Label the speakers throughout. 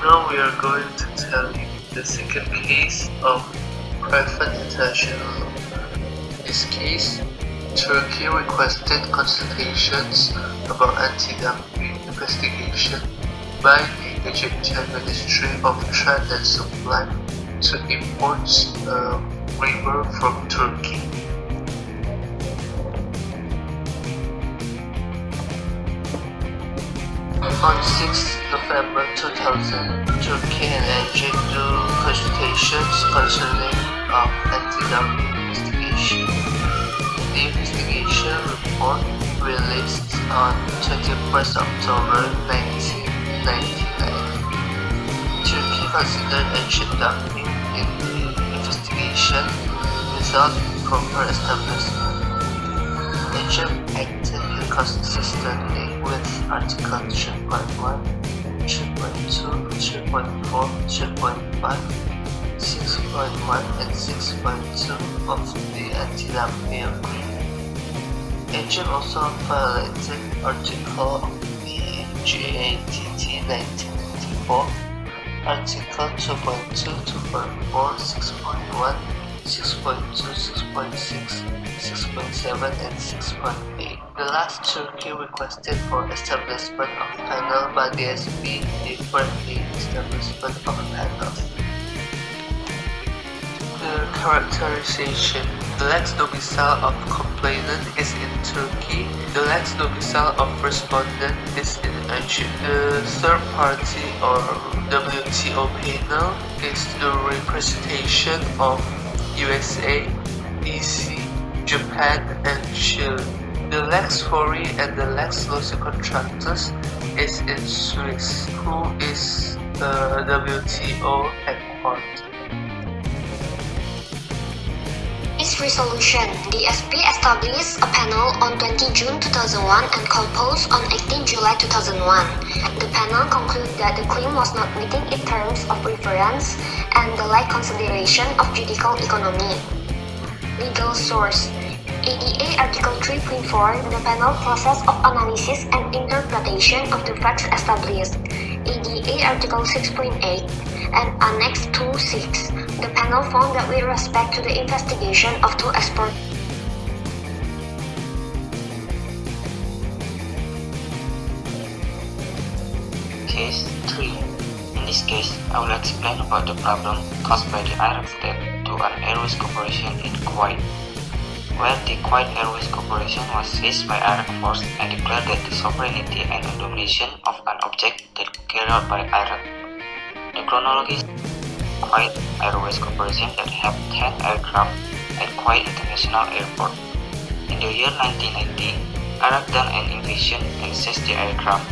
Speaker 1: Now we are going to tell you the second case of private international law. In this case, Turkey requested consultations about anti-dumping investigation by the Egyptian Ministry of Trade and Supply to imports rubber from Turkey. On 6 November 2000, Turkey and Egypt do consultations concerning anti-dumping investigation. The investigation report released on 21st October 1999. Turkey considered Egypt dumping in the investigation without proper establishment. Egypt acted inconsistently with Article 3.1, 3.2, 3.4, 3.5, 6.1 and 6.2 of the anti-dumping agreement. Egypt also violated Article of the GATT 1994, Article 2.2, 2.4, 6.1, 6.2, 6.6, 6.7 and 6.8. The last Turkey requested for establishment of panel, but the SB deferred the establishment of panels. The characterization. The lex domicile of complainant is in Turkey. The lex domicile of respondent is in Egypt. The third party or WTO panel is the representation of USA, EC, Japan and Chile. The Lex Fori and the Lex Loci contractors is in Swiss, who is the WTO headquarters.
Speaker 2: This resolution, the SB established a panel on 20 June 2001 and composed on 18 July 2001. The panel concluded that the claim was not within its terms of reference and the like consideration of judicial economy. Legal source. ADA Article 3.4, the panel process of analysis and interpretation of the facts established. ADA Article 6.8 and Annex 2.6, the panel found that with respect to the investigation of two export
Speaker 3: Case 3. In this case, I will explain about the problem caused by the Iraq state to an airways corporation in Kuwait, where the Kuwait Airways Corporation was seized by Iraq force and declared that the sovereignty and domination of an object that carried out by Iraq. The chronology is Kuwait Airways Corporation that had 10 aircraft at Kuwait International Airport. In the year 1990, Iraq done an invasion and seized the aircraft.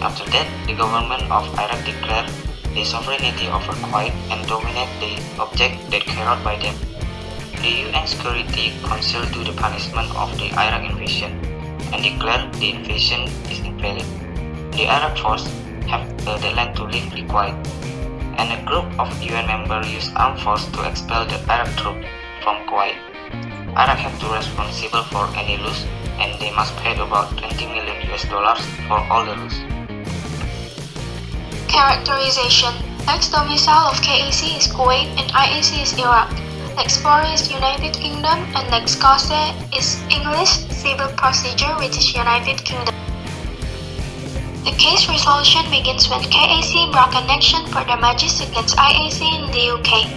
Speaker 3: After that, the government of Iraq declared the sovereignty over Kuwait and dominate the object that carried out by them. The UN Security Council do the punishment of the Iraq invasion and declared the invasion is invalid. The Iraq force have the deadline to leave the Kuwait, and a group of UN members used armed force to expel the Iraq troops from Kuwait. Iraq have to responsible for any loss, and they must pay about $20 million for all the loss.
Speaker 4: Characterization. Lex domicile of KAC is Kuwait and IAC is Iraq. Lex Fori is United Kingdom and Lex Cause is English civil procedure, which is United Kingdom. The case resolution begins when KAC brought an action for damages against IAC in the UK.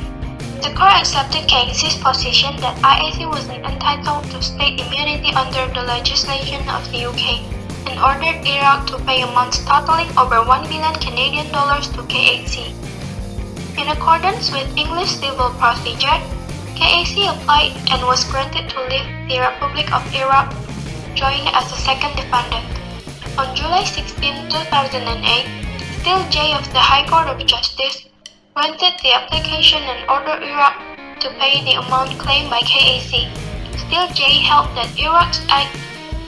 Speaker 4: The court accepted KAC's position that IAC was entitled to state immunity under the legislation of the UK and ordered Iraq to pay amounts totaling over $1 million Canadian dollars to KAC. In accordance with English civil procedure, KAC applied and was granted to leave the Republic of Iraq, joining as a second defendant. On July 16, 2008, Still J of the High Court of Justice granted the application and ordered Iraq to pay the amount claimed by KAC. Still J held that Iraq's act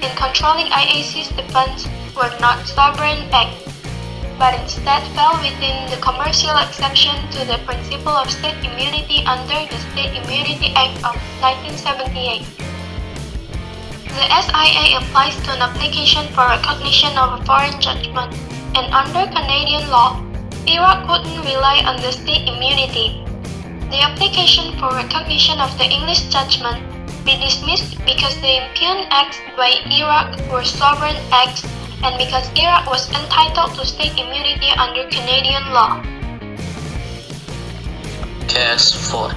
Speaker 4: in controlling IAC's defense were not sovereign acts, but instead fell within the commercial exception to the principle of state immunity under the State Immunity Act of 1978. The SIA applies to an application for recognition of a foreign judgment, and under Canadian law, Iraq wouldn't rely on the state immunity. The application for recognition of the English judgment be dismissed because the impugned acts by Iraq were sovereign acts and because Iraq was entitled to state immunity under Canadian law.
Speaker 5: Case 4.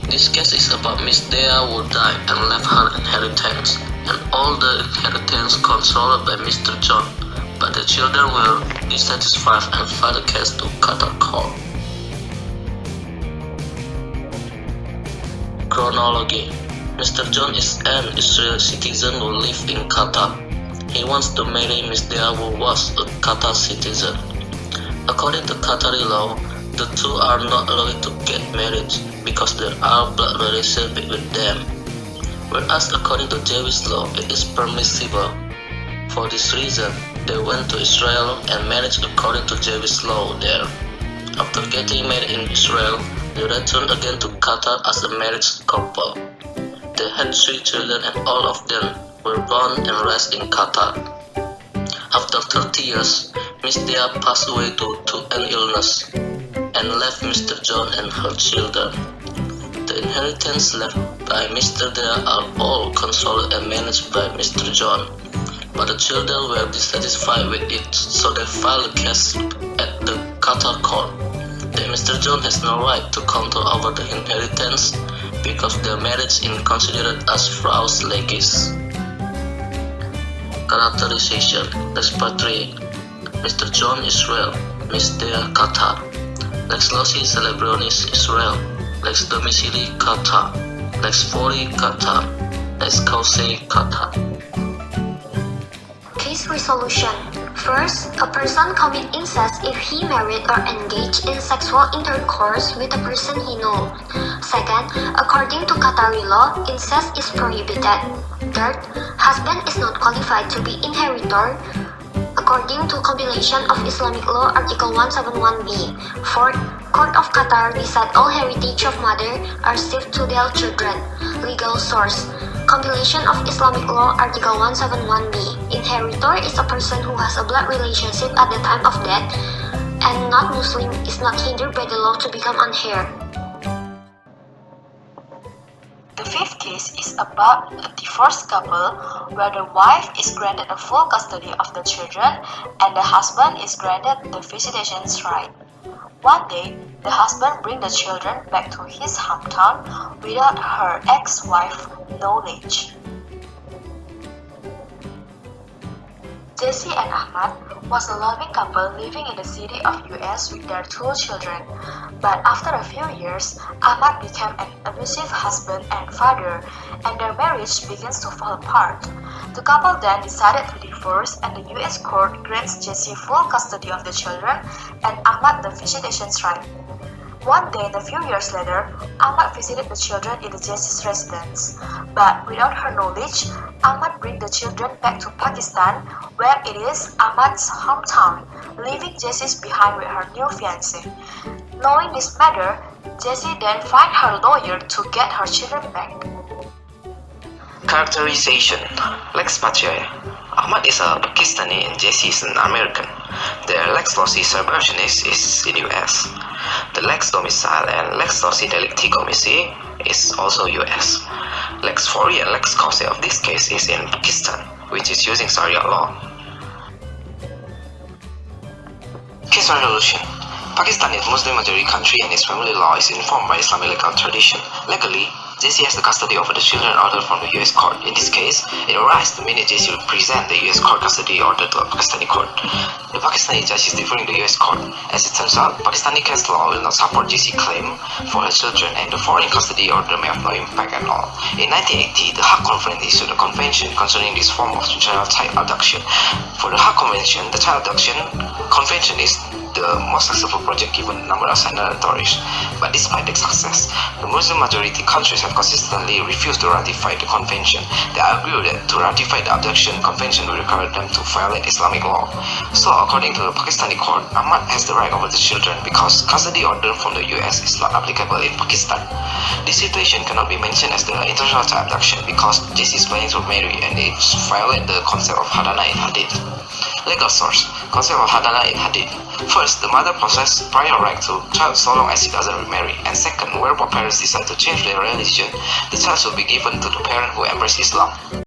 Speaker 5: This case is about Miss Dea who died and left her inheritance, and all the inheritance controlled by Mr. John, but the children were dissatisfied and filed the case to Qatar court. Chronology. Mr. John is an Israeli citizen who lives in Qatar. He wants to marry Miss Dea who was a Qatar citizen. According to Qatari law, the two are not allowed to get married because there are blood relations between them, whereas according to Jewish law it is permissible. For this reason, they went to Israel and married according to Jewish law there. After getting married in Israel, they returned again to Qatar as a married couple. They had 3 children and all of them were born and raised in Qatar. After 30 years, Miss Dea passed away due to an illness and left Mr. John and her children. The inheritance left by Mr. Dea are all controlled and managed by Mr. John, but the children were dissatisfied with it, so they filed a case at the Qatar court that Mr. John has no right to control over the inheritance because their marriage is considered as fraus legis. Characterization. Expatriate. Mr. John Israel, Miss Dea Qatar. Lex loci celebrionis Israel, Lex domicili Qatar, Lex fori Qatar, Lex causae Qatar.
Speaker 2: Case resolution. First, a person commit incest if he married or engaged in sexual intercourse with a person he knows. Second, according to Qatari law, incest is prohibited. Third, husband is not qualified to be inheritor according to compilation of Islamic law Article 171b. Fourth, Court of Qatar decide all heritage of mother are saved to their children. Legal source. Compilation of Islamic law Article 171b. Inheritor is a person who has a blood relationship at the time of death and not Muslim is not hindered by the law to become an heir.
Speaker 6: The fifth case is about a divorced couple where the wife is granted a full custody of the children and the husband is granted the visitation right. One day, the husband brings the children back to his hometown without her ex-wife's knowledge. Jesse and Ahmad was a loving couple living in the city of US with their 2 children. But after a few years, Ahmad became an abusive husband and father, and their marriage begins to fall apart. The couple then decided to divorce, and the US court grants Jesse full custody of the children and Ahmad the visitation right. One day, a few years later, Ahmad visited the children in the Jesse's residence. But without her knowledge, Ahmad brings the children back to Pakistan, where it is Ahmad's hometown, leaving Jesse's behind with her new fiancé. Knowing this matter, Jessie then finds her lawyer to get her children back.
Speaker 3: Characterization. Lex Patriae. Ahmad is a Pakistani and Jessie is an American. Their lex loci celebrationis is in US. The lex domicile and lex loci delicti commissii is also US. Lex fori and lex causae of this case is in Pakistan, which is using Sharia law. Case resolution. Pakistan is a Muslim majority country and its family law is informed by Islamic legal tradition. Legally, Jessie has the custody over the children ordered from the US court. In this case, it arises the minute Jessie will present the US court custody order to a Pakistani court. The Pakistani judge is deferring the US court. As it turns out, Pakistani case law will not support Jessie's claim for her children and the foreign custody order may have no impact at all. In 1980, the Hague Conference issued a convention concerning this form of child abduction. For the Hague Convention, the Child Abduction Convention is the most successful project given the number of signatories. But despite the success, the Muslim majority countries have consistently refused to ratify the convention. They argue that to ratify the abduction convention will require them to violate Islamic law. So according to the Pakistani court, Ahmad has the right over the children because custody order from the US is not applicable in Pakistan. This situation cannot be mentioned as the international child abduction because this is planning to marry and it violates the concept of hadana in hadith. Legal source. Concept of hadana in hadith. First, First, the mother possesses prior right to child so long as she doesn't remarry. And second, where both parents decide to change their religion, the child should be given to the parent who embraces Islam.